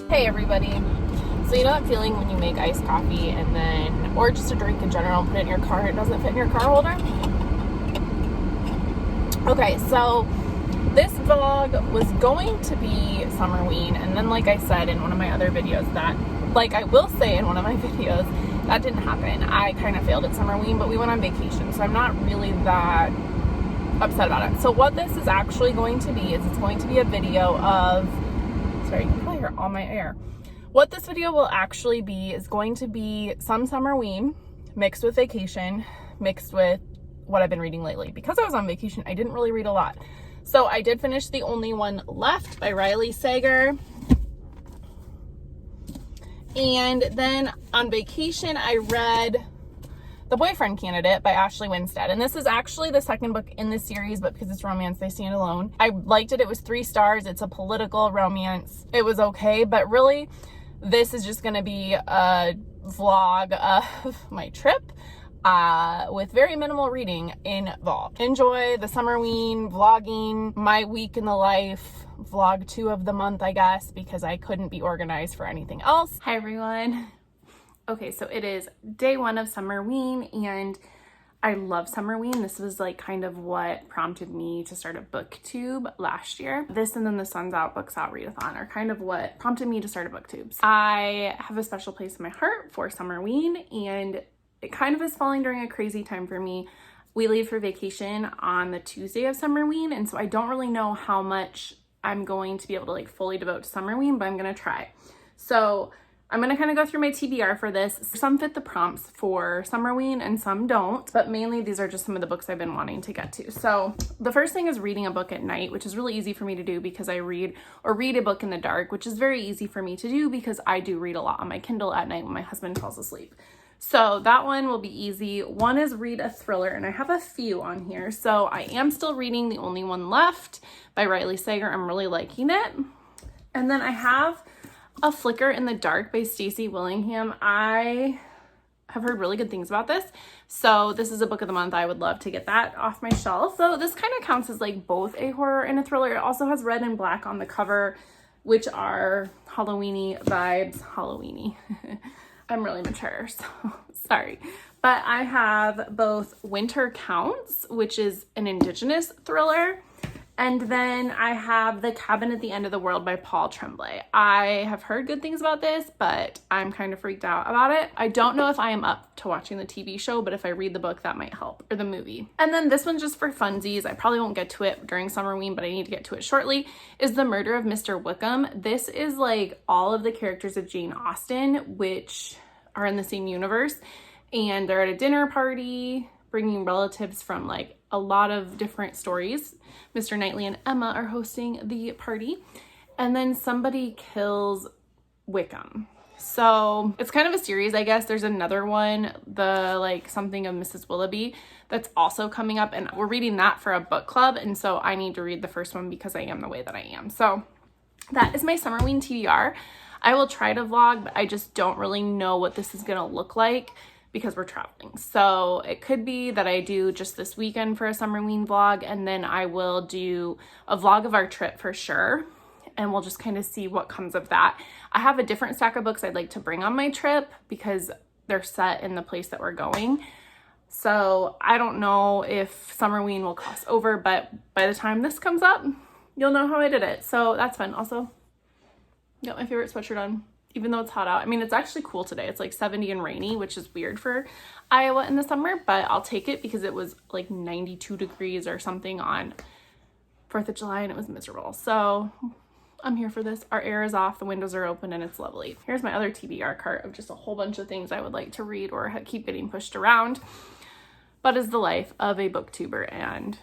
Hey everybody. So you know that feeling when you make iced coffee and then, or just a drink in general, put it in your car, it doesn't fit in your car holder? Okay, so this vlog was going to be Summerween, and then like I said in one of my other videos that, like I will say in one of my videos, that didn't happen. I kind of failed at Summerween, but we went on vacation, so I'm not really that upset about it. So what this is actually going to be is it's going to be a video of, sorry, you can probably hear all my air. What this video will actually be is going to be some Summerween mixed with vacation, mixed with what I've been reading lately. Because I was on vacation, I didn't really read a lot. So I did finish The Only One Left by Riley Sager. And then on vacation, I read The Boyfriend Candidate by Ashley Winstead. And this is actually the second book in this series, but because it's romance, they stand alone. I liked it. It was 3 stars. It's a political romance. It was okay, but really, this is just going to be a vlog of my trip with very minimal reading involved. Enjoy the Summerween vlogging, my week in the life, vlog 2 of the month, I guess, because I couldn't be organized for anything else. Hi, everyone. Okay, so it is day 1 of Summerween, and I love Summerween. This was like kind of what prompted me to start a booktube last year. This and then the Sun's Out, Books Out readathon are kind of what prompted me to start a booktube. I have a special place in my heart for Summerween, and it kind of is falling during a crazy time for me. We leave for vacation on the Tuesday of Summerween, and so I don't really know how much I'm going to be able to like fully devote to Summerween, but I'm gonna try. So I'm going to kind of go through my TBR for this. Some fit the prompts for Summerween and some don't, but mainly these are just some of the books I've been wanting to get to. So the first thing is reading a book at night, which is really easy for me to do because I read a book in the dark, which is very easy for me to do because I do read a lot on my Kindle at night when my husband falls asleep. So that one will be easy. One is read a thriller, and I have a few on here. So I am still reading The Only One Left by Riley Sager. I'm really liking it. And then I have A Flicker in the Dark by Stacey Willingham. I have heard really good things about this. So this is a book of the month. I would love to get that off my shelf. So this kind of counts as like both a horror and a thriller. It also has red and black on the cover, which are Halloween-y vibes. Halloween-y. I'm really mature, so sorry. But I have both Winter Counts, which is an Indigenous thriller, and then I have The Cabin at the End of the World by Paul Tremblay. I have heard good things about this, but I'm kind of freaked out about it. I don't know if I am up to watching the TV show, but if I read the book, that might help, or the movie. And then this one's just for funsies. I probably won't get to it during Summerween, but I need to get to it shortly, is The Murder of Mr. Wickham. This is like all of the characters of Jane Austen, which are in the same universe, and they're at a dinner party, bringing relatives from like a lot of different stories. Mr. Knightley and Emma are hosting the party, and then somebody kills Wickham. So it's kind of a series, I guess. There's another one, the like something of Mrs. Willoughby, that's also coming up, and we're reading that for a book club, and so I need to read the first one because I am the way that I am. So that is my Summerween TBR. I will try to vlog, but I just don't really know what this is gonna look like because we're traveling. So it could be that I do just this weekend for a Summerween vlog, and then I will do a vlog of our trip for sure, and we'll just kind of see what comes of that. I have a different stack of books I'd like to bring on my trip because they're set in the place that we're going. So I don't know if Summerween will cross over, but by the time this comes up, you'll know how I did it. So that's fun. Also, got my favorite sweatshirt on, even though it's hot out. I mean, it's actually cool today. It's like 70 and rainy, which is weird for Iowa in the summer, but I'll take it because it was like 92 degrees or something on 4th of July and it was miserable. So I'm here for this. Our air is off, the windows are open, and it's lovely. Here's my other TBR cart of just a whole bunch of things I would like to read or keep getting pushed around. But is the life of a booktuber and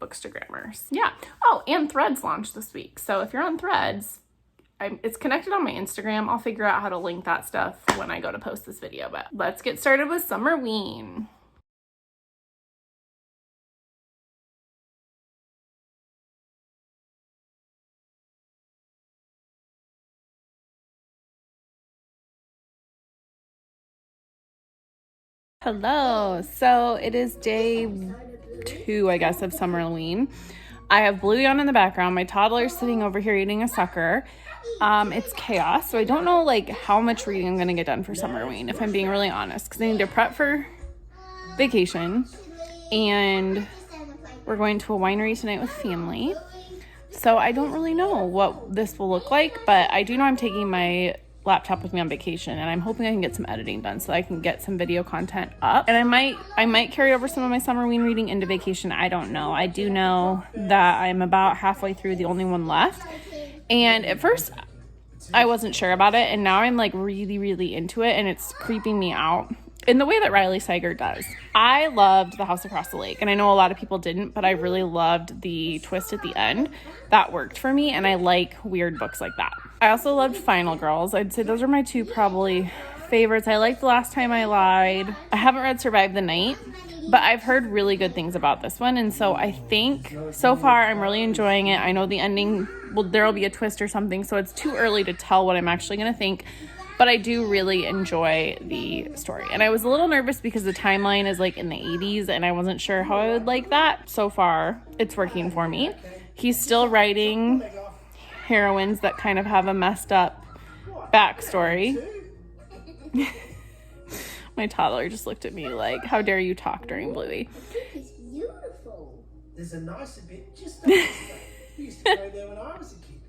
bookstagrammers. Yeah. Oh, and Threads launched this week. So if you're on Threads, it's connected on my Instagram. I'll figure out how to link that stuff when I go to post this video, but let's get started with Summerween. Hello. So it is day 2, I guess, of Summerween. I have Blue Yon in the background. My toddler's sitting over here eating a sucker. It's chaos, so I don't know like how much reading I'm gonna get done for Summerween, if I'm being really honest, because I need to prep for vacation, and we're going to a winery tonight with family. So I don't really know what this will look like, but I do know I'm taking my laptop with me on vacation, and I'm hoping I can get some editing done so I can get some video content up. And I might carry over some of my Summerween reading into vacation. I don't know. I do know that I'm about halfway through, the only one left. And at first I wasn't sure about it, and now I'm like really, really into it, and it's creeping me out in the way that Riley Sager does. I loved The House Across the Lake, and I know a lot of people didn't, but I really loved the twist at the end. That worked for me, and I like weird books like that. I also loved Final Girls. I'd say those are my two probably favorites. I liked The Last Time I Lied. I haven't read Survive the Night, but I've heard really good things about this one, and so I think so far I'm really enjoying it. I know the ending, well, there'll be a twist or something, so it's too early to tell what I'm actually going to think. But I do really enjoy the story. And I was a little nervous because the timeline is like in the 80s, and I wasn't sure how I would like that. So far, it's working for me. He's still writing heroines that kind of have a messed up backstory. My toddler just looked at me like, how dare you talk during Bluey? It's beautiful. There's a nicer bit just up there. We used to go there when I was a kid.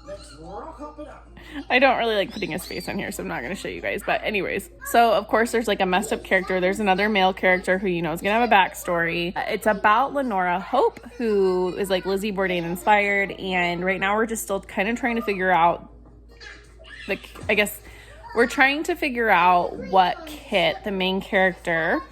Let's rock up it up. I don't really like putting his face on here, so I'm not going to show you guys. But anyways, so of course there's like a messed up character. There's another male character who, you know, is going to have a backstory. It's about Lenora Hope, who is like Lizzie Bourdain inspired. And right now we're just still kind of trying to figure out, like, I guess we're trying to figure out what Kit, the main character,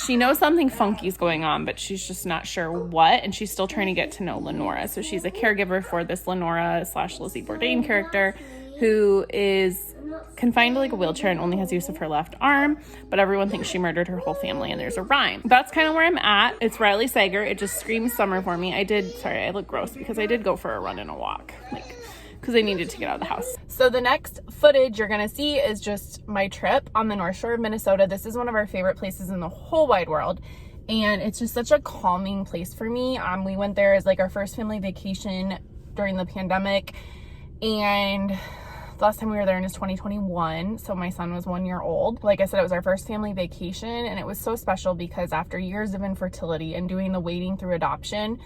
she knows something funky is going on, but she's just not sure what, and she's still trying to get to know Lenora. So she's a caregiver for this Lenora / Lizzie Bourdain character who is confined to like a wheelchair and only has use of her left arm, but everyone thinks she murdered her whole family, and there's a rhyme. That's kind of where I'm at. It's Riley Sager. It just screams summer for me. Sorry, I look gross because I did go for a run and a walk, like, because I needed to get out of the house. So the next footage you're gonna see is just my trip on the North Shore of Minnesota. This is one of our favorite places in the whole wide world, and it's just such a calming place for me. We went there as like our first family vacation during the pandemic, and the last time we were there is 2021, so my son was 1 year old. Like I said, it was our first family vacation, and it was so special because after years of infertility and doing the waiting through adoption,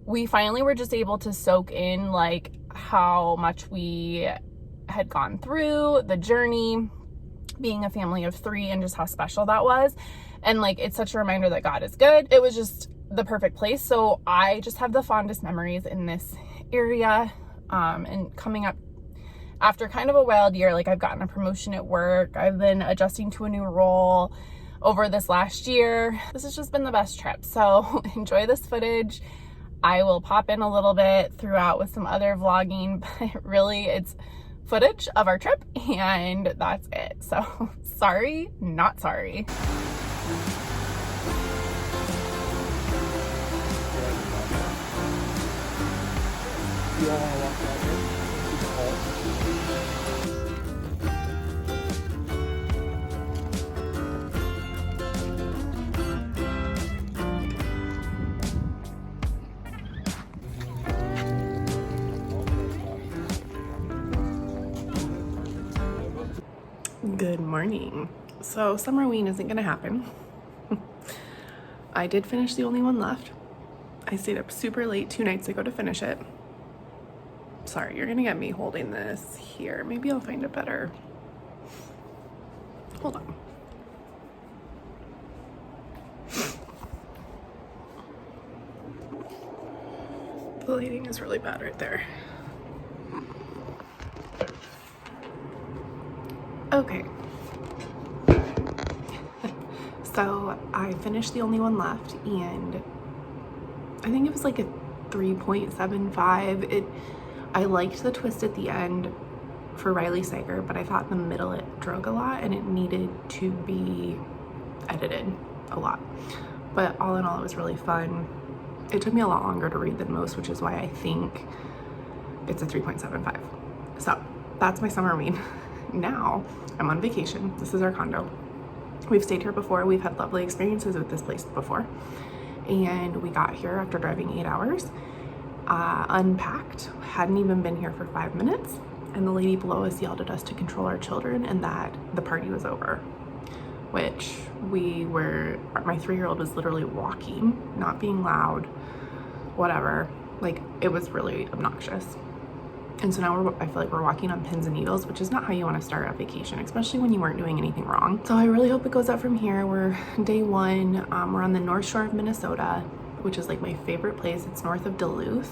we finally were just able to soak in like how much we had gone through, the journey, being a family of 3, and just how special that was. And like, it's such a reminder that God is good. It was just the perfect place. So I just have the fondest memories in this area. And coming up after kind of a wild year, like I've gotten a promotion at work. I've been adjusting to a new role over this last year. This has just been the best trip. So enjoy this footage. I will pop in a little bit throughout with some other vlogging, but really it's footage of our trip, and that's it. So sorry, not sorry. Good morning. So Summerween isn't gonna happen. I did finish the only one left. I stayed up super late 2 nights ago to finish it. Sorry, you're gonna get me holding this here. Maybe I'll find it better. Hold on. The lighting is really bad right there. Okay. So I finished the only one left, and I think it was like a 3.75. I liked the twist at the end for Riley Sager, but I thought in the middle it drug a lot and it needed to be edited a lot. But all in all, it was really fun. It took me a lot longer to read than most, which is why I think it's a 3.75. So that's my Summerween. Now I'm on vacation. This is our condo. We've stayed here before. We've had lovely experiences with this place before. And we got here after driving 8 hours. unpacked, hadn't even been here for 5 minutes, and the lady below us yelled at us to control our children and that the party was over, which my 3-year-old was literally walking, not being loud, whatever. Like, it was really obnoxious. And so now I feel like we're walking on pins and needles, which is not how you want to start a vacation, especially when you weren't doing anything wrong. So I really hope it goes up from here. We're day 1. We're on the North Shore of Minnesota, which is like my favorite place. It's north of Duluth.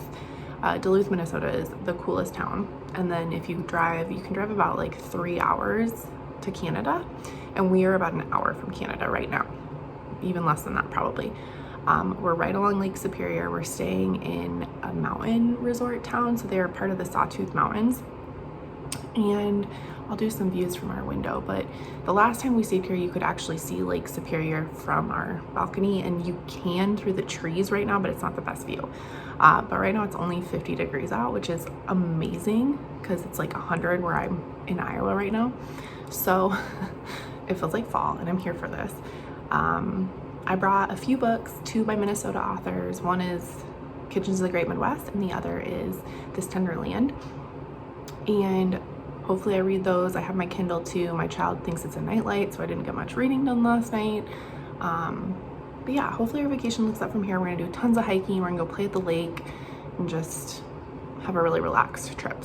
Duluth, Minnesota is the coolest town. And then if you drive, you can drive about like 3 hours to Canada. And we are about an hour from Canada right now. Even less than that, probably. We're right along Lake Superior. We're staying in a mountain resort town, so they are part of the Sawtooth Mountains. And I'll do some views from our window, but the last time we stayed here, you could actually see Lake Superior from our balcony, and you can through the trees right now, but it's not the best view. But right now it's only 50 degrees out, which is amazing because it's like 100 where I'm in Iowa right now. So it feels like fall, and I'm here for this. I brought a few books, 2 by Minnesota authors. One is Kitchens of the Great Midwest, and the other is This Tender Land. And hopefully I read those. I have my Kindle too. My child thinks it's a nightlight, so I didn't get much reading done last night. But yeah, hopefully our vacation looks up from here. We're gonna do tons of hiking. We're gonna go play at the lake and just have a really relaxed trip.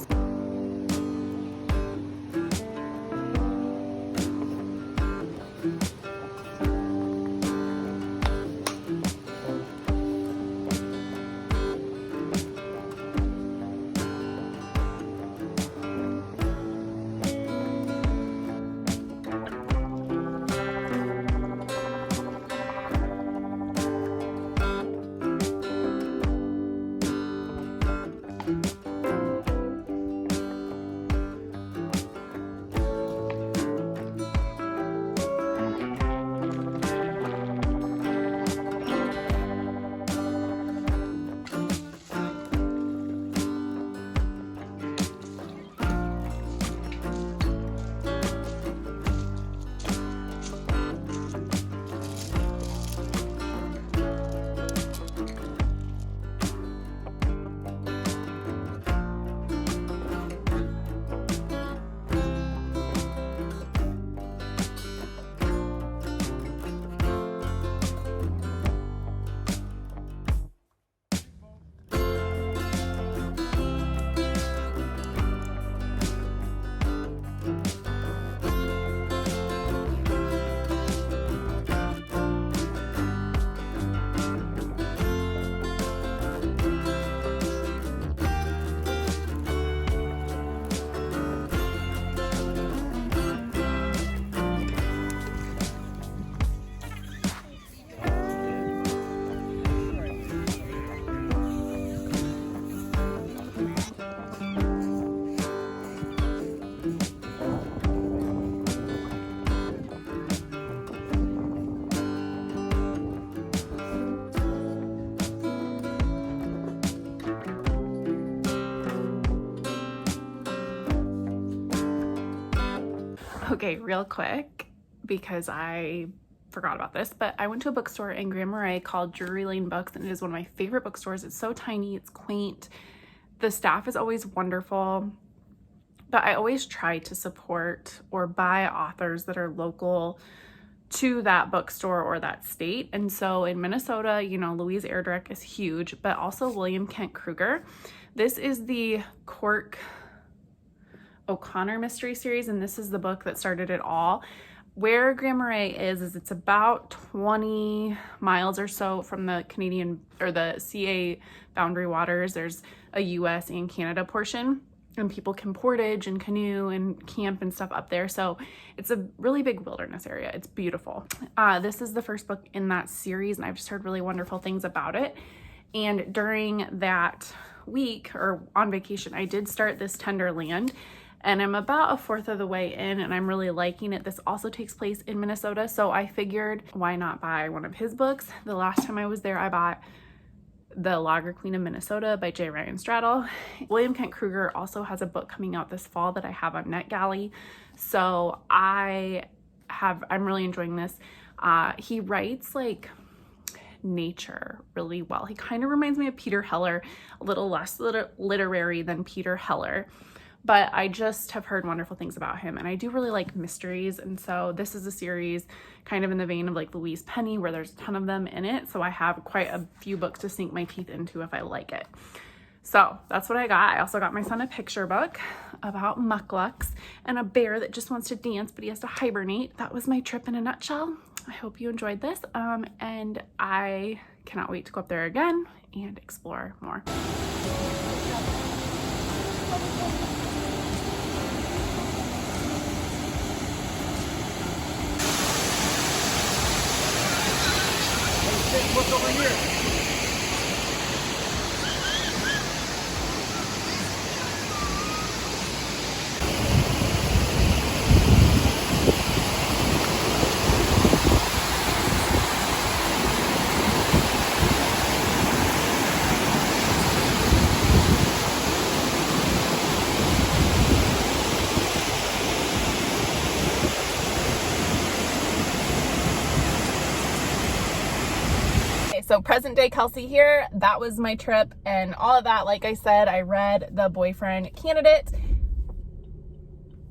Okay, real quick, because I forgot about this, but I went to a bookstore in Grand Marais called Drury Lane Books, and it is one of my favorite bookstores. It's so tiny, it's quaint. The staff is always wonderful, but I always try to support or buy authors that are local to that bookstore or that state. And so in Minnesota, you know, Louise Erdrich is huge, but also William Kent Kruger. This is the Cork O'Connor mystery series, and this is the book that started it all. Where Grand Marais is it's about 20 miles or so from the Canadian or the CA boundary waters. There's a US and Canada portion, and people can portage and canoe and camp and stuff up there. So it's a really big wilderness area. It's beautiful. This is the first book in that series, and I've just heard really wonderful things about it. And during that week or on vacation, I did start This Tender Land, and I'm about a fourth of the way in, and I'm really liking it. This also takes place in Minnesota, so I figured why not buy one of his books. The last time I was there, I bought The Lager Queen of Minnesota by J. Ryan Straddle. William Kent Kruger also has a book coming out this fall that I have on NetGalley, so I'm really enjoying this. He writes like nature really well. He kind of reminds me of Peter Heller, a little less literary than Peter Heller, but I just have heard wonderful things about him, and I do really like mysteries. And so this is a series kind of in the vein of like Louise Penny, where there's a ton of them in it. So I have quite a few books to sink my teeth into if I like it. So that's what I got. I also got my son a picture book about mucklucks and a bear that just wants to dance, but he has to hibernate. That was my trip in a nutshell. I hope you enjoyed this. And I cannot wait to go up there again and explore more. Look over here. So present day Kelsey here. That was my trip and all of that. Like I said, I read The Boyfriend Candidate.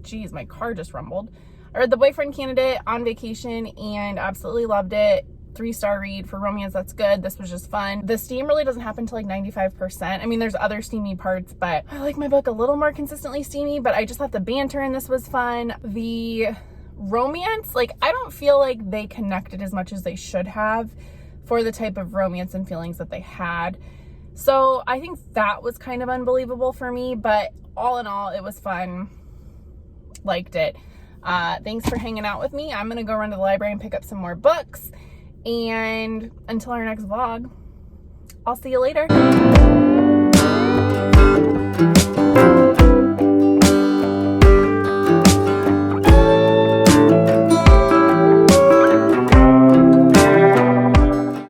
Geez, my car just rumbled. I read The Boyfriend Candidate on vacation and absolutely loved it. 3-star read for romance. That's good. This was just fun. The steam really doesn't happen to like 95%. I mean, there's other steamy parts, but I like my book a little more consistently steamy, but I just thought the banter in this was fun. The romance, like, I don't feel like they connected as much as they should have for the type of romance and feelings that they had. So I think that was kind of unbelievable for me, but all in all, it was fun. Liked it. Thanks for hanging out with me. I'm gonna go run to the library and pick up some more books. And until our next vlog, I'll see you later.